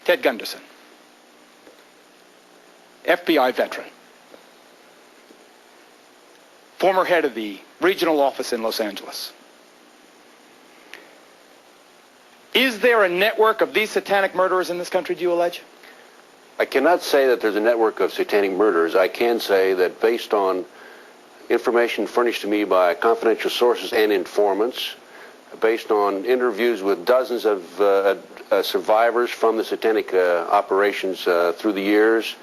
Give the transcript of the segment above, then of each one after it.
Ted Gunderson, FBI veteran, former head of the regional office in Los Angeles. Is there a network of these satanic murderers in this country, do you allege? I cannot say that there's a network of satanic murderers. I can say that based on information furnished to me by confidential sources and informants, based on interviews with dozens of survivors from the satanic operations through the years,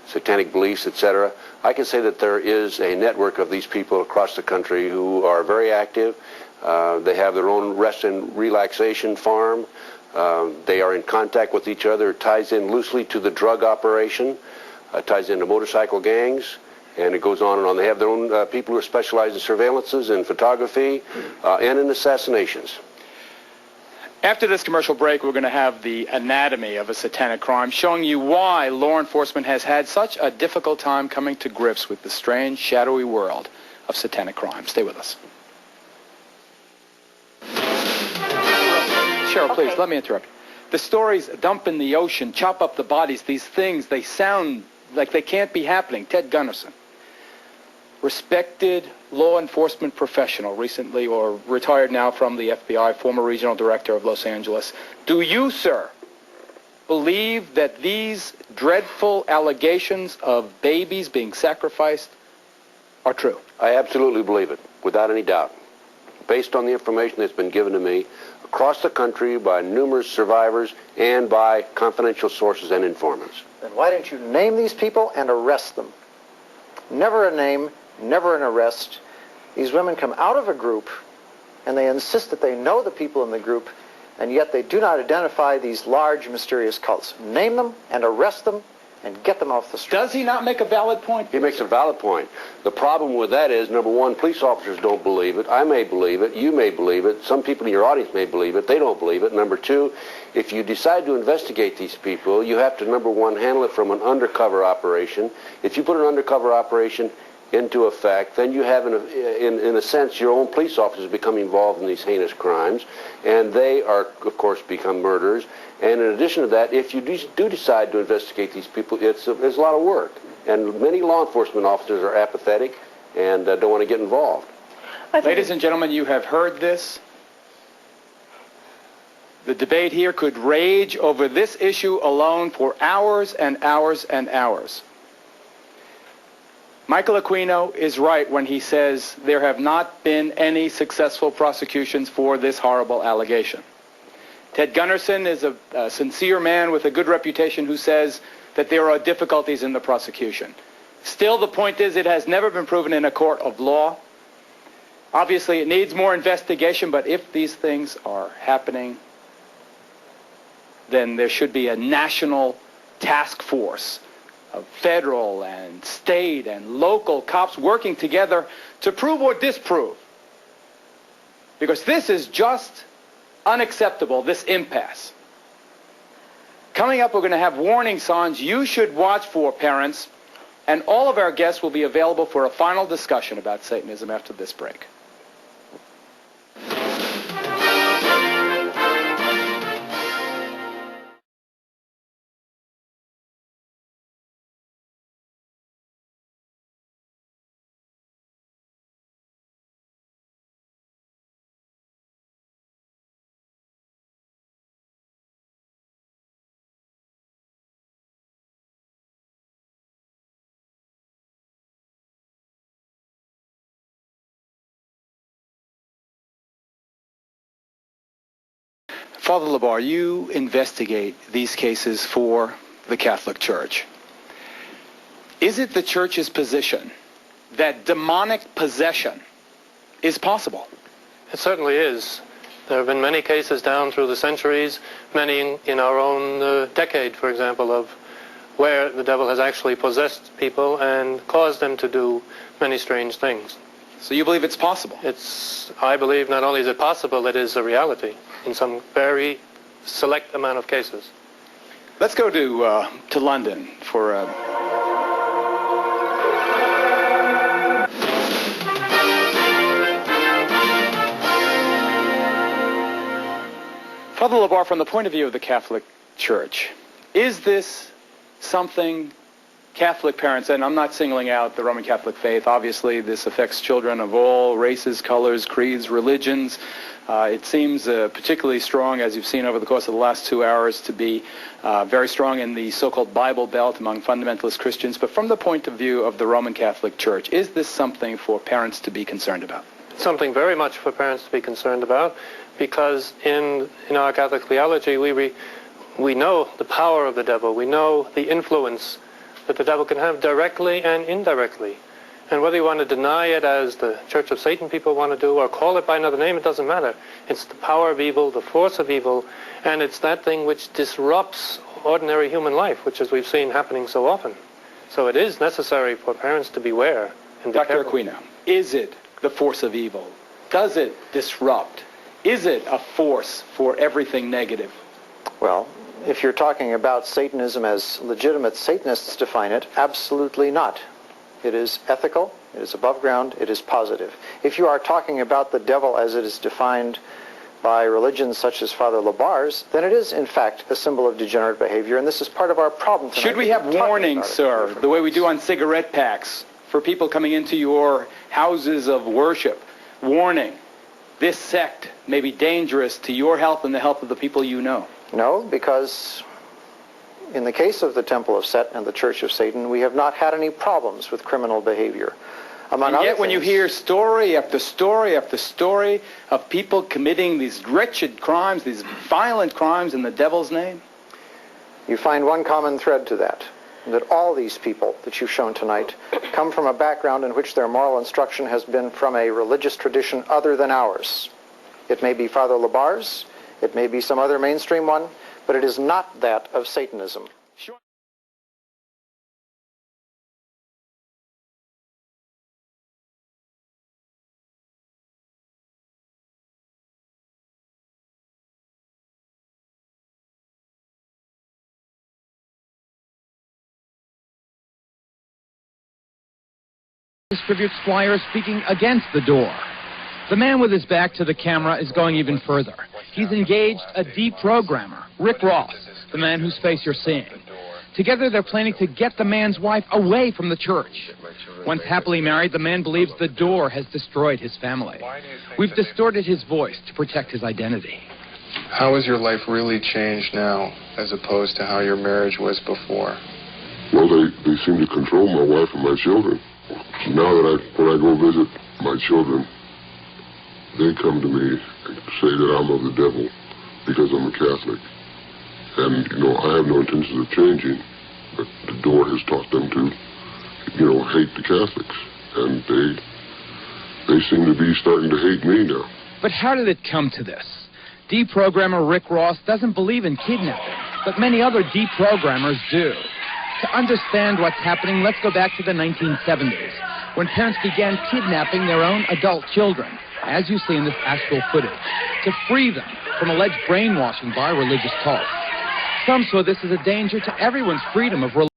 satanic beliefs, etc., I can say that there is a network of these people across the country who are very active. They have their own rest and relaxation farm. They are in contact with each other. It ties in loosely to the drug operation, ties into motorcycle gangs, and it goes on and on. They have their own people who are specialized in surveillances and photography and in assassinations. After this commercial break, we're going to have the anatomy of a satanic crime, showing you why law enforcement has had such a difficult time coming to grips with the strange, shadowy world of satanic crime. Stay with us. Cheryl, please, let me interrupt. The stories dump in the ocean, chop up the bodies, these things, they sound like they can't be happening. Ted Gunderson, respected law enforcement professional, recently or retired now from the FBI, former regional director of Los Angeles. Do you, sir, believe that these dreadful allegations of babies being sacrificed are true? I absolutely believe it, without any doubt. Based on the information that's been given to me across the country by numerous survivors and by confidential sources and informants. Then why don't you name these people and arrest them? Never a name, never an arrest. These women come out of a group and they insist that they know the people in the group, and yet they do not identify these large, mysterious cults. Name them and arrest them and get them off the street. Does he not make a valid point? He makes a valid point. The problem with that is, number one, police officers don't believe it. I may believe it. You may believe it. Some people in your audience may believe it. They don't believe it. Number two, if you decide to investigate these people, you have to, number one, handle it from an undercover operation. If you put an undercover operation into effect, then you have, in a sense, your own police officers become involved in these heinous crimes, and they are, of course, become murderers. And in addition to that, if you do decide to investigate these people, it's a lot of work. And many law enforcement officers are apathetic and don't want to get involved. Ladies and gentlemen, you have heard this. The debate here could rage over this issue alone for hours and hours and hours. Michael Aquino is right when he says there have not been any successful prosecutions for this horrible allegation. Ted Gunderson is a sincere man with a good reputation who says that there are difficulties in the prosecution. Still, the point is it has never been proven in a court of law. Obviously, it needs more investigation, but if these things are happening, then there should be a national task force of federal and state and local cops working together to prove or disprove. Because this is just unacceptable, this impasse. Coming up, we're going to have warning signs you should watch for, parents, and all of our guests will be available for a final discussion about Satanism after this break. Father LeBar, you investigate these cases for the Catholic Church. Is it the Church's position that demonic possession is possible? It certainly is. There have been many cases down through the centuries, many in our own decade, for example, of where the devil has actually possessed people and caused them to do many strange things. So you believe it's possible? I believe not only is it possible, it is a reality in some very select amount of cases. Let's go to London for Father LeBar, from the point of view of the Catholic Church, Is this something Catholic parents, and I'm not singling out the Roman Catholic faith, obviously this affects children of all races, colors, creeds, religions. It seems particularly strong, as you've seen over the course of the last 2 hours, to be very strong in the so-called Bible Belt among fundamentalist Christians. But from the point of view of the Roman Catholic Church, is this something for parents to be concerned about? Something very much for parents to be concerned about, because in our Catholic theology we know the power of the devil. We know the influence that the devil can have directly and indirectly. And whether you want to deny it, as the Church of Satan people want to do, or call it by another name, it doesn't matter. It's the power of evil, the force of evil, and it's that thing which disrupts ordinary human life, which, as we've seen, happening so often. So it is necessary for parents to beware and be Dr. careful. Aquino, is it the force of evil? Does it disrupt? Is it a force for everything negative? Well, if you're talking about Satanism as legitimate Satanists define it, absolutely not. It is ethical, it is above ground, it is positive. If you are talking about the devil as it is defined by religions such as Father LeBar's, then it is, in fact, a symbol of degenerate behavior, and this is part of our problem tonight. Should we have warnings, sir, the way we do on cigarette packs, for people coming into your houses of worship? Warning, this sect may be dangerous to your health and the health of the people you know. No, because in the case of the Temple of Set and the Church of Satan, we have not had any problems with criminal behavior. Among And yet other when you things, hear story after story after story of people committing these wretched crimes, these violent crimes in the devil's name, you find one common thread to that all these people that you've shown tonight come from a background in which their moral instruction has been from a religious tradition other than ours. It may be Father LeBar's, it may be some other mainstream one, but it is not that of Satanism. sure. Distributes flyers speaking against the door. The man with his back to the camera is going even further. He's engaged a deprogrammer, Rick Ross, the man whose face you're seeing. Together they're planning to get the man's wife away from the church. Once happily married, the man believes the door has destroyed his family. We've distorted his voice to protect his identity. How has your life really changed now as opposed to how your marriage was before? Well, they seem to control my wife and my children. Now that when I go visit my children, they come to me and say that I'm of the devil because I'm a Catholic. And, I have no intentions of changing, but the door has taught them to, hate the Catholics. And they seem to be starting to hate me now. But how did it come to this? Deprogrammer Rick Ross doesn't believe in kidnapping, but many other deprogrammers do. To understand what's happening, let's go back to the 1970s, when parents began kidnapping their own adult children, as you see in this actual footage, to free them from alleged brainwashing by religious cults. Some saw this as a danger to everyone's freedom of religion.